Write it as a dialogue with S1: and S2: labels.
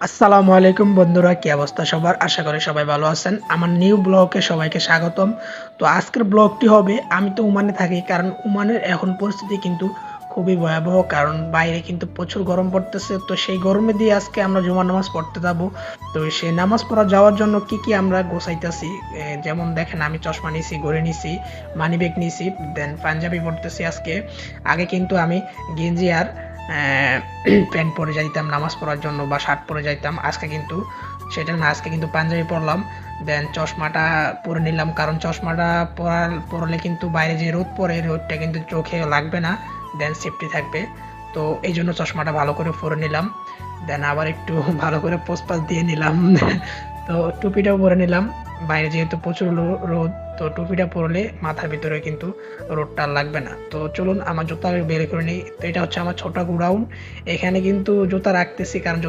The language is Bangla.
S1: আসসালামু আলাইকুম বন্ধুরা, কি অবস্থা সবার? আশা করি সবাই ভালো আছেন। আমার নিউ ব্লগে সবাইকে স্বাগতম। তো আজকের ব্লগটি হবে, আমি তো ওমানে থাকি, কারণ ওমানের এখন পরিস্থিতি কিন্তু খুবই ভয়াবহ, কারণ বাইরে কিন্তু প্রচুর গরম পড়তেছে। তো সেই গরমে দিয়ে আজকে আমরা জুমার নামাজ পড়তে যাব। তো সেই নামাজ পড়া যাওয়ার জন্য কি কি আমরা গোছাইতেছি, যেমন দেখেন আমি চশমা নিছি, ঘড়ি নিছি, মানি ব্যাগ নিছি, দেন পাঞ্জাবি পড়তেছি আজকে। আগে কিন্তু আমি গেঞ্জি আর প্যান্ট পরে যাইতাম নামাজ পড়ার জন্য, বা শার্ট পরে যাইতাম। আজকে কিন্তু সেটা না, আজকে কিন্তু পাঞ্জাবি পরলাম। দেন চশমাটা পরে নিলাম, কারণ চশমাটা পরলে কিন্তু বাইরে যে রোদ পড়ে, রোদটা কিন্তু চোখে লাগবে না, দেন সেফটি থাকবে। তো এই জন্য চশমাটা ভালো করে পরে নিলাম। দেন আবার একটু ভালো করে পোস্ট দিয়ে নিলাম। তো টুপিটাও পরে নিলাম, বাইরে যেহেতু প্রচুর রোদ। তো টুপিটা পরলে মাথার ভিতরে কিন্তু রোদটা আর লাগবে না। তো চলুন আমার জুতা বের করে নিই। তো এটা হচ্ছে আমার ছোট গোডাউন, এখানে কিন্তু জুতা রাখতেছি, কারণ